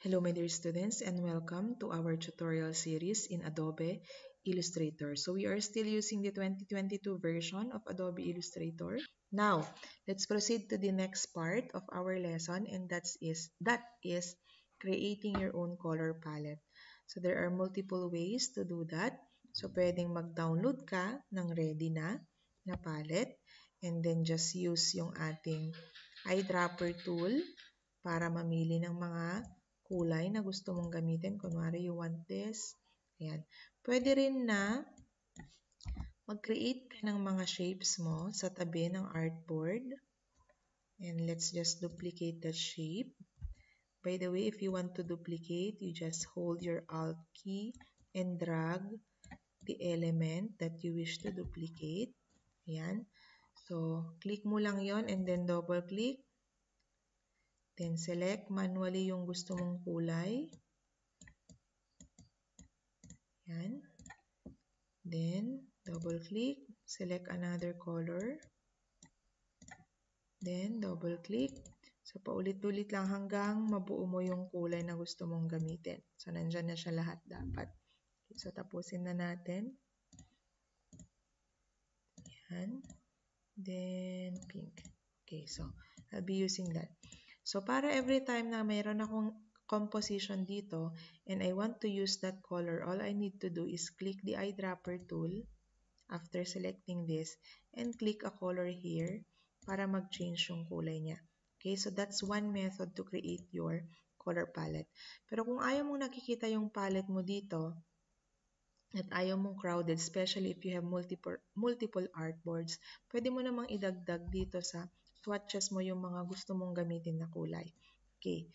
Hello my dear students and welcome to our tutorial series in Adobe Illustrator. So we are still using the 2022 version of Adobe Illustrator. Now, let's proceed to the next part of our lesson, and that is creating your own color palette. So there are multiple ways to do that. So pwedeng mag-download ka ng ready na palette and then just use yung ating eyedropper tool para mamili ng mga kulay na gusto mong gamitin. Kunwari, you want this. Ayan. Pwede rin na mag-create ka ng mga shapes mo sa tabi ng artboard. And let's just duplicate that shape. By the way, if you want to duplicate, you just hold your Alt key and drag the element that you wish to duplicate. Ayan. So, click mo lang yon and then double click. Then select manually yung gusto mong kulay. Yan. Then, double click, select another color. Then, double click. So, paulit-ulit lang hanggang mabuo mo yung kulay na gusto mong gamitin. So, nandyan na siya lahat dapat. Okay, so, tapusin na natin. Yan. Then, pink. Okay, so, I'll be using that. So, para every time na mayroon akong composition dito and I want to use that color, all I need to do is click the eyedropper tool after selecting this and click a color here para mag-change yung kulay niya. Okay, so that's one method to create your color palette. Pero kung ayaw mong nakikita yung palette mo dito at ayaw mong crowded, especially if you have multiple artboards, pwede mo namang idagdag dito sa swatches mo yung mga gusto mong gamitin na kulay. Okay,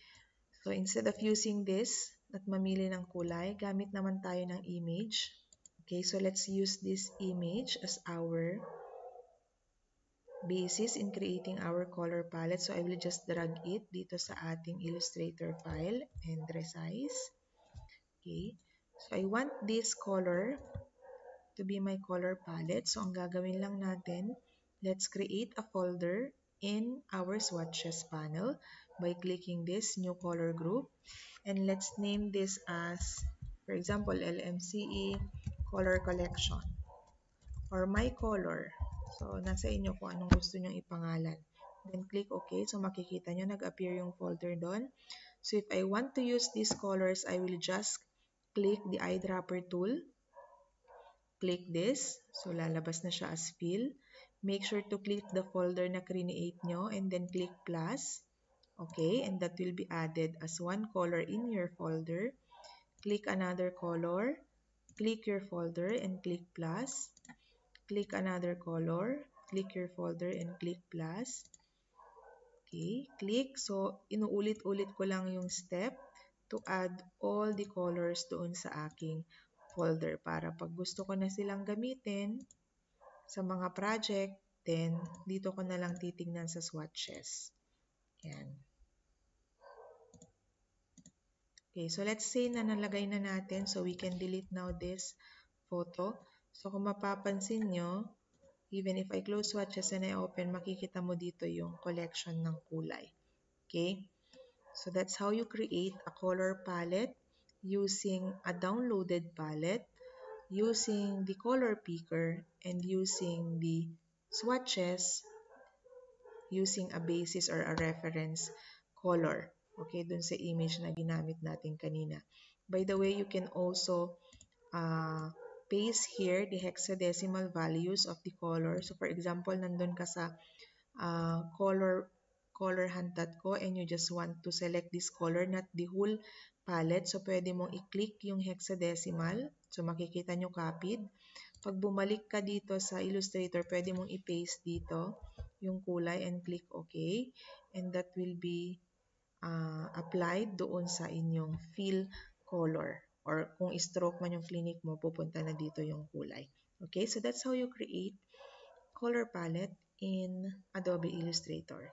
so instead of using this at mamili ng kulay, gamit naman tayo ng image. Okay, so let's use this image as our basis in creating our color palette. So I will just drag it dito sa ating Illustrator file and resize. Okay, so I want this color to be my color palette. So ang gagawin lang natin, let's create a folder in our swatches panel by clicking this new color group. And let's name this as, for example, LMCE color collection or my color. So, nasa inyo kung anong gusto nyong ipangalan. Then, click OK. So, makikita nyo, nag-appear yung folder doon. So, if I want to use these colors, I will just click the eyedropper tool. Click this. So, lalabas na siya as fill. Make sure to click the folder na create nyo and then click plus. Okay, and that will be added as one color in your folder. Click another color. Click your folder and click plus. Click another color. Click your folder and click plus. Okay, click. So, inuulit-ulit ko lang yung step to add all the colors doon sa aking folder para pag gusto ko na silang gamitin sa mga project, then dito ko na lang titingnan sa swatches. Yan. Okay, so let's say na nalagay na natin, so we can delete now this photo. So kung mapapansin nyo, even if I close swatches and I open, makikita mo dito yung collection ng kulay. Okay, so that's how you create a color palette using a downloaded palette, using the color picker, and using the swatches, using a basis or a reference color. Okay, dun sa image na ginamit natin kanina. By the way, you can also paste here the hexadecimal values of the color. So, for example, nandun ka sa color hantat ko and you just want to select this color, not the whole palette. So, pwede mong i-click yung hexadecimal. So, makikita nyo copied. Pag bumalik ka dito sa Illustrator, pwede mong i-paste dito yung kulay and click OK. And that will be applied doon sa inyong fill color. Or kung stroke man yung clinic mo, pupunta na dito yung kulay. Okay, so that's how you create color palette in Adobe Illustrator.